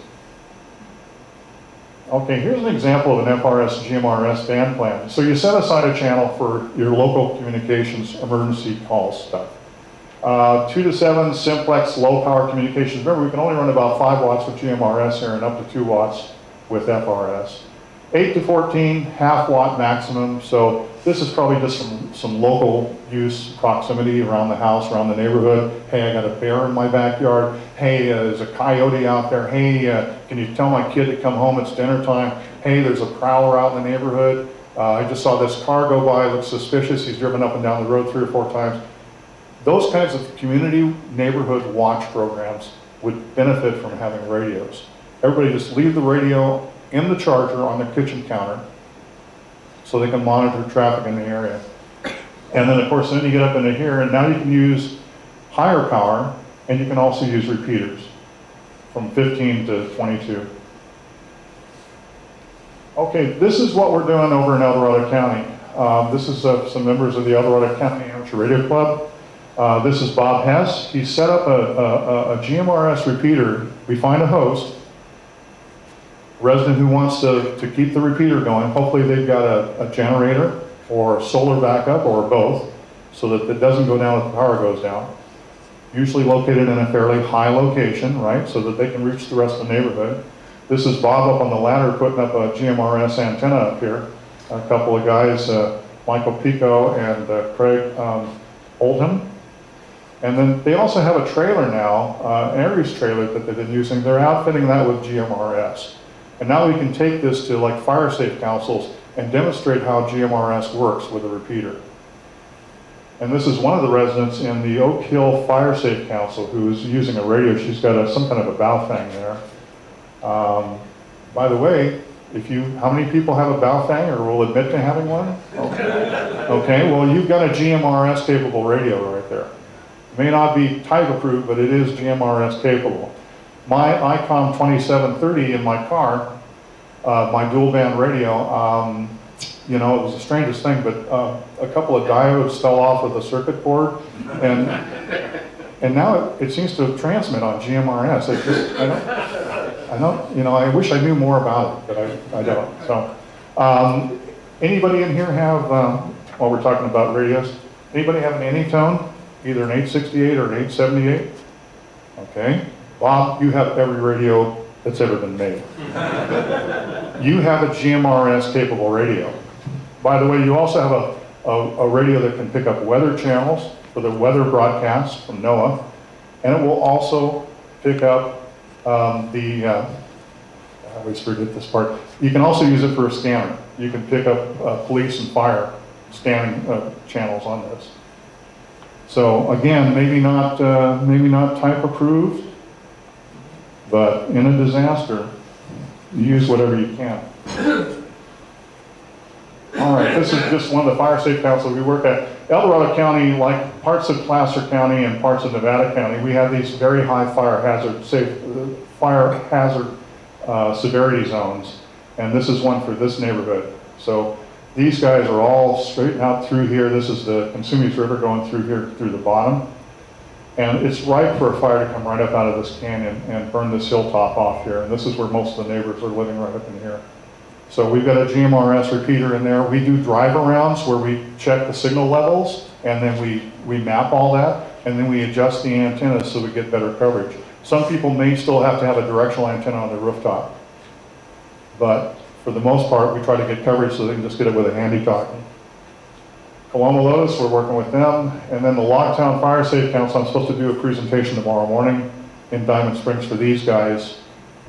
Okay, here's an example of an FRS GMRS band plan. So you set aside a channel for your local communications emergency call stuff. 2 to 7 simplex low power communications. Remember, we can only run about 5 watts with GMRS here and up to 2 watts with FRS. 8 to 14, half watt maximum. So this is probably just some local use proximity around the house, around the neighborhood. Hey, I got a bear in my backyard. Hey, there's a coyote out there. Hey, can you tell my kid to come home? It's dinner time. Hey, there's a prowler out in the neighborhood. I just saw this car go by. It looks suspicious. He's driven up and down the road 3 or 4 times. Those kinds of community neighborhood watch programs would benefit from having radios. Everybody just leave the radio in the charger on their kitchen counter so they can monitor traffic in the area. And then of course, then you get up into here, and now you can use higher power, and you can also use repeaters from 15 to 22. Okay, this is what we're doing over in El Dorado County. This is some members of the El Dorado County Amateur Radio Club. This is Bob Hess. He set up a GMRS repeater. We find a host, resident who wants to keep the repeater going. Hopefully they've got a generator or solar backup or both, so that it doesn't go down if the power goes down. Usually located in a fairly high location, right, so that they can reach the rest of the neighborhood. This is Bob up on the ladder putting up a GMRS antenna up here. A couple of guys, Michael Pico and Craig Oldham. And then they also have a trailer now, an Aries trailer that they've been using. They're outfitting that with GMRS. And now we can take this to like fire safe councils and demonstrate how GMRS works with a repeater. And this is one of the residents in the Oak Hill Fire Safe Council who is using a radio. She's got some kind of a Baofeng there. By the way, how many people have a Baofeng or will admit to having one? Okay, well you've got a GMRS capable radio right there. It may not be type approved, but it is GMRS capable. My ICOM 2730 in my car, my dual band radio, you know, it was the strangest thing, but a couple of diodes fell off of the circuit board, and now it seems to transmit on GMRS. I don't, you know, I wish I knew more about it, but I don't. So, anybody in here have, while we're talking about radios, anybody have an Anytone, either an 868 or an 878? Okay. Bob, you have every radio that's ever been made. You have a GMRS capable radio. By the way, you also have a radio that can pick up weather channels for the weather broadcasts from NOAA, and it will also pick up I always forget this part. You can also use it for a scanner. You can pick up police and fire scanning channels on this. So again, maybe not type approved, but in a disaster, you use whatever you can. All right, this is just one of the fire safe councils we work at. El Dorado County, like parts of Placer County and parts of Nevada County, we have these very high fire hazard severity zones, and this is one for this neighborhood. So these guys are all straightened out through here. This is the Consumis River going through here through the bottom. And it's ripe for a fire to come right up out of this canyon and burn this hilltop off here. And this is where most of the neighbors are living, right up in here. So we've got a GMRS repeater in there. We do drive-arounds where we check the signal levels, and then we map all that, and then we adjust the antennas so we get better coverage. Some people may still have to have a directional antenna on their rooftop. But for the most part, we try to get coverage so they can just get it with a handy talkie. Coloma Lotus, we're working with them. And then the Logtown Fire Safe Council, I'm supposed to do a presentation tomorrow morning in Diamond Springs for these guys.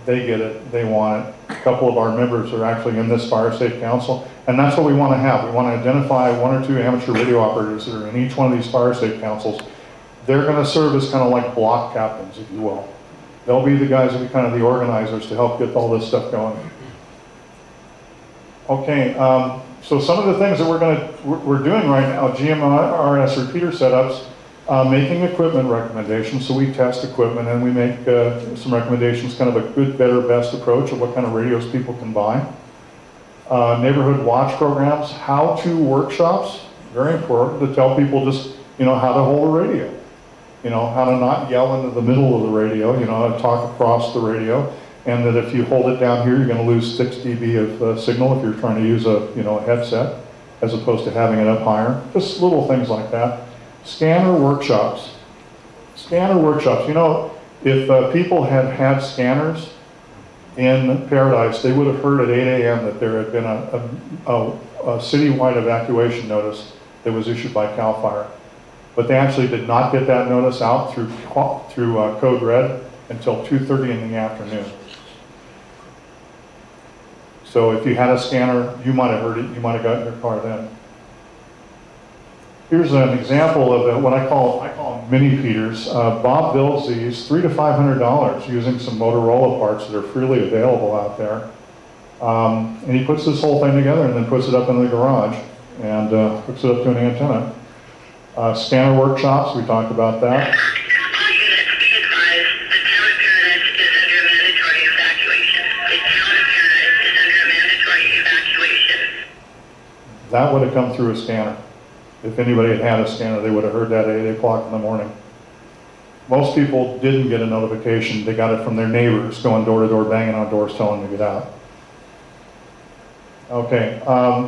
They get it, they want it. A couple of our members are actually in this Fire Safe Council, and that's what we want to have. We want to identify one or two amateur radio operators that are in each one of these Fire Safe Councils. They're going to serve as kind of like block captains, if you will. They'll be the guys that be kind of the organizers to help get all this stuff going. Okay, so some of the things that we're doing right now, GMRS repeater setups, making equipment recommendations. So we test equipment and we make some recommendations, kind of a good, better, best approach of what kind of radios people can buy. Neighborhood watch programs, how-to workshops, very important to tell people just, you know, how to hold a radio. You know, how to not yell into the middle of the radio, you know, how to talk across the radio. And that if you hold it down here, you're going to lose 6 dB of signal if you're trying to use a headset, as opposed to having it up higher. Just little things like that. Scanner workshops. Scanner workshops. You know, if people had scanners in Paradise, they would have heard at 8 a.m. that there had been a citywide evacuation notice that was issued by CAL FIRE. But they actually did not get that notice out through Code Red until 2:30 in the afternoon. So if you had a scanner, you might have heard it, you might have gotten your car then. Here's an example of what I call them mini Peters. Bob builds these $300 to $500 using some Motorola parts that are freely available out there. And he puts this whole thing together and then puts it up in the garage and hooks it up to an antenna. Scanner workshops, we talked about that. That would have come through a scanner. If anybody had had a scanner, they would have heard that at 8 o'clock in the morning. Most people didn't get a notification. They got it from their neighbors going door to door, banging on doors, telling them to get out. Okay,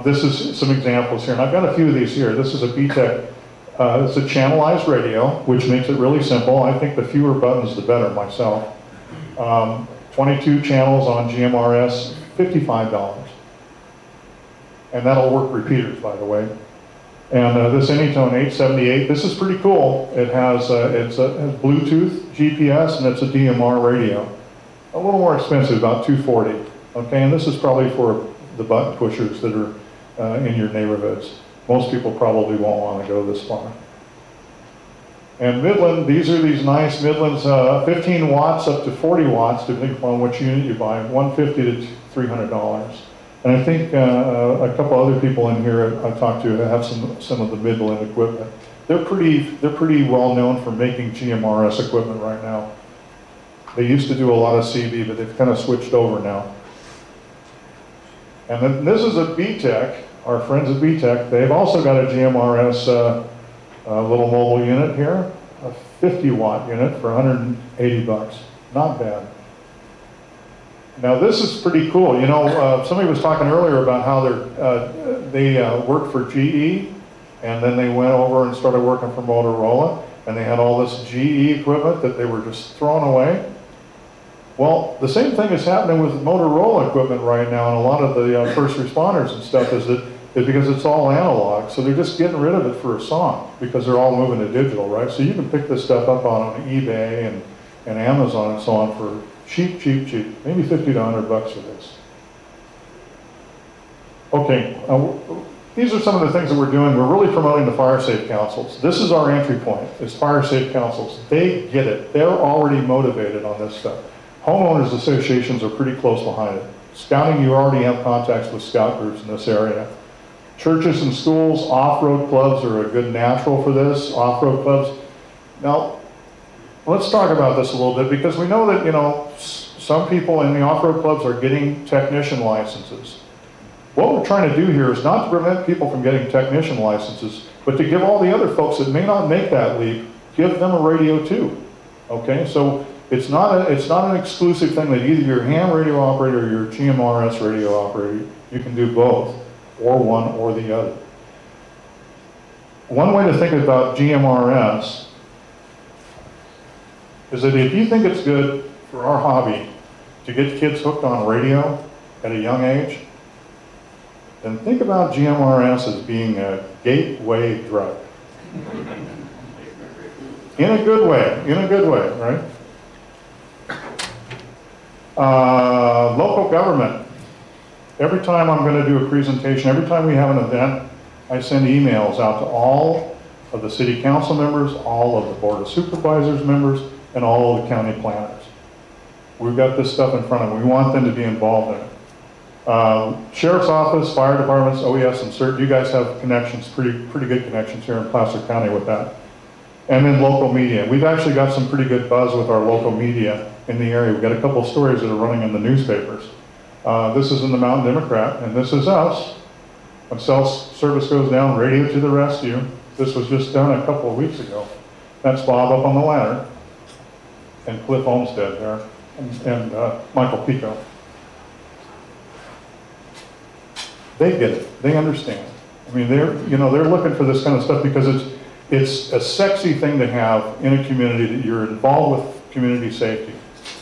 this is some examples here, and I've got a few of these here. This is a BTEC. It's a channelized radio, which makes it really simple. I think the fewer buttons, the better myself. 22 channels on GMRS, $55. And that'll work repeaters, by the way. And this Anytone 878, this is pretty cool. It has it's Bluetooth, GPS, and it's a DMR radio. A little more expensive, about $240. Okay, and this is probably for the button pushers that are in your neighborhoods. Most people probably won't want to go this far. And Midland, these are these nice Midlands, 15 watts up to 40 watts, depending upon which unit you buy, $150 to $300. And I think a couple other people in here I've talked to have some of the Midland equipment. They're pretty well known for making GMRS equipment right now. They used to do a lot of CB, but they've kind of switched over now. And then this is a BTEC, our friends at BTEC. They've also got a GMRS little mobile unit here, a 50-watt unit for 180 bucks. Not bad. Now this is pretty cool. You know, somebody was talking earlier about how they worked for GE, and then they went over and started working for Motorola, and they had all this GE equipment that they were just throwing away. Well, the same thing is happening with Motorola equipment right now, and a lot of the first responders and stuff is because it's all analog, so they're just getting rid of it for a song because they're all moving to digital, right? So you can pick this stuff up on eBay and Amazon and so on for cheap, maybe 50 to 100 bucks for this. Okay, these are some of the things that we're doing. We're really promoting the fire safe councils. This is our entry point, is fire safe councils. They get it. They're already motivated on this stuff. Homeowners associations are pretty close behind it. Scouting, you already have contacts with scout groups in this area. Churches and schools, off-road clubs are a good natural for this, off-road clubs. Now, let's talk about this a little bit because we know that, you know, some people in the off-road clubs are getting technician licenses. What we're trying to do here is not to prevent people from getting technician licenses, but to give all the other folks that may not make that leap, give them a radio too. Okay, so it's not an exclusive thing that either you're a ham radio operator or you're a GMRS radio operator. You can do both, or one or the other. One way to think about GMRS is that if you think it's good for our hobby to get kids hooked on radio at a young age, then think about GMRS as being a gateway drug. In a good way, right? Local government. Every time I'm going to do a presentation, every time we have an event, I send emails out to all of the city council members, all of the board of supervisors members, and all of the county planners. We've got this stuff in front of them. We want them to be involved in it. Sheriff's office, fire departments, OES, and CERT, you guys have connections, pretty good connections here in Placer County with that. And then local media. We've actually got some pretty good buzz with our local media in the area. We've got a couple of stories that are running in the newspapers. This is in the Mountain Democrat, and this is us. When cell service goes down, radio to the rescue. This was just done a couple of weeks ago. That's Bob up on the ladder, and Cliff Olmsted there, and Michael Pico. They get it. They understand. I mean, they're looking for this kind of stuff because it's a sexy thing to have in a community that you're involved with community safety.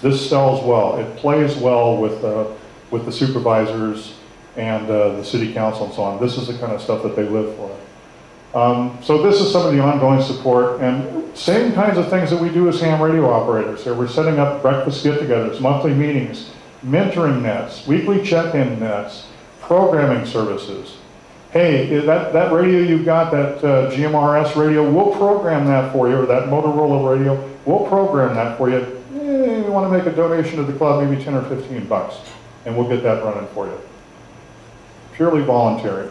This sells well. It plays well with the supervisors and the city council and so on. This is the kind of stuff that they live for. So this is some of the ongoing support and same kinds of things that we do as ham radio operators. So we're setting up breakfast get-togethers, monthly meetings, mentoring nets, weekly check-in nets, programming services. Hey, that radio you've got, that GMRS radio, we'll program that for you, or that Motorola radio, we'll program that for you. You want to make a donation to the club, maybe 10 or 15 bucks, and we'll get that running for you. Purely voluntary,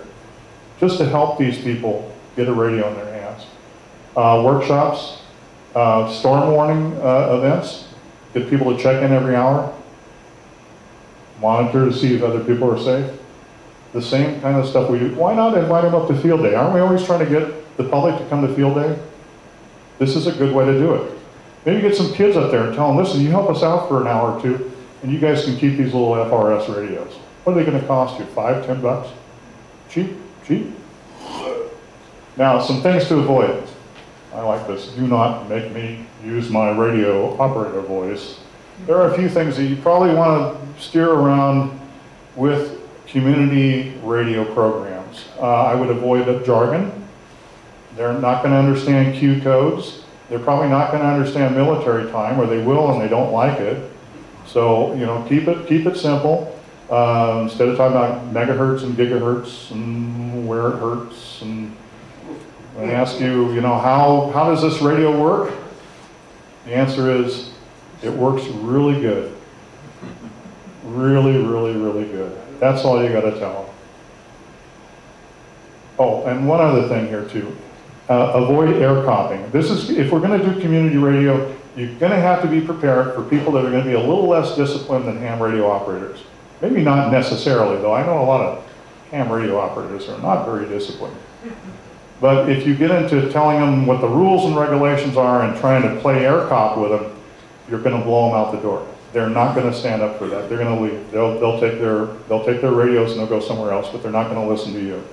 just to help these people get a radio in their hands. Workshops, storm warning events, get people to check in every hour, monitor to see if other people are safe. The same kind of stuff we do. Why not invite them up to field day? Aren't we always trying to get the public to come to field day? This is a good way to do it. Maybe get some kids up there and tell them, listen, you help us out for an hour or two, and you guys can keep these little FRS radios. What are they going to cost you, 5, 10 bucks? Cheap? Now, some things to avoid. I like this. Do not make me use my radio operator voice. There are a few things that you probably want to steer around with community radio programs. I would avoid jargon. They're not going to understand Q codes. They're probably not going to understand military time, or they will and they don't like it. So, keep it simple. Instead of talking about megahertz and gigahertz and where it hurts, and I ask you, how does this radio work? The answer is, it works really good. Really, really, really good. That's all you got to tell them. Oh, and one other thing here too. Avoid air copying. This is, if we're going to do community radio, you're going to have to be prepared for people that are going to be a little less disciplined than ham radio operators. Maybe not necessarily, though. I know a lot of ham radio operators are not very disciplined. But if you get into telling them what the rules and regulations are and trying to play air cop with them, you're going to blow them out the door. They're not going to stand up for that. They're going to leave. They'll take their radios and they'll go somewhere else, but they're not going to listen to you.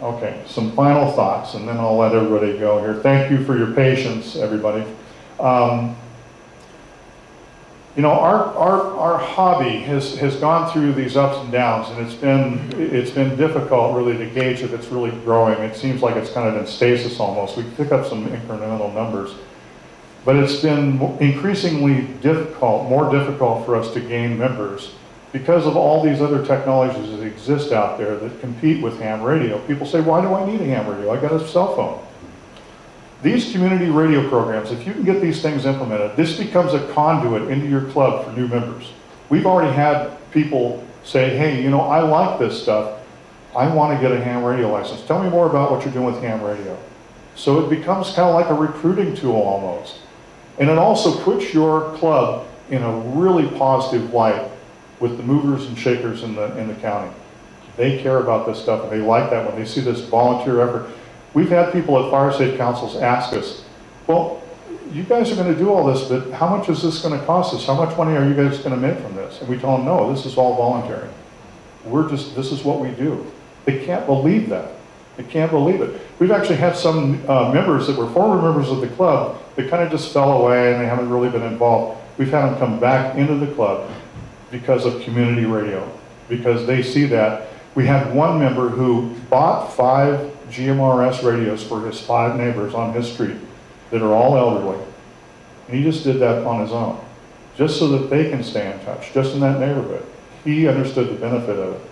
Okay, some final thoughts, and then I'll let everybody go here. Thank you for your patience, everybody. You know, our hobby has gone through these ups and downs, and it's been difficult really to gauge if it's really growing. It seems like it's kind of in stasis almost. We pick up some incremental numbers, but it's been increasingly difficult, more difficult for us to gain members because of all these other technologies that exist out there that compete with ham radio. People say, why do I need a ham radio? I got a cell phone. These community radio programs, if you can get these things implemented, this becomes a conduit into your club for new members. We've already had people say, hey, you know, I like this stuff. I want to get a ham radio license. Tell me more about what you're doing with ham radio. So it becomes kind of like a recruiting tool almost. And it also puts your club in a really positive light with the movers and shakers in the county. They care about this stuff, and they like that when they see this volunteer effort. We've had people at fire safe councils ask us, well, you guys are going to do all this, but how much is this going to cost us? How much money are you guys going to make from this? And we tell them, no, this is all voluntary. This is what we do. They can't believe that. They can't believe it. We've actually had some members that were former members of the club that kind of just fell away and they haven't really been involved. We've had them come back into the club because of community radio, because they see that. We had one member who bought 5 GMRS radios for his 5 neighbors on his street that are all elderly. And he just did that on his own, just so that they can stay in touch, just in that neighborhood. He understood the benefit of it.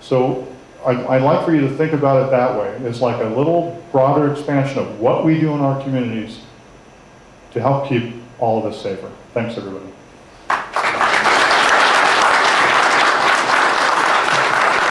So I'd like for you to think about it that way. It's like a little broader expansion of what we do in our communities to help keep all of us safer. Thanks, everybody.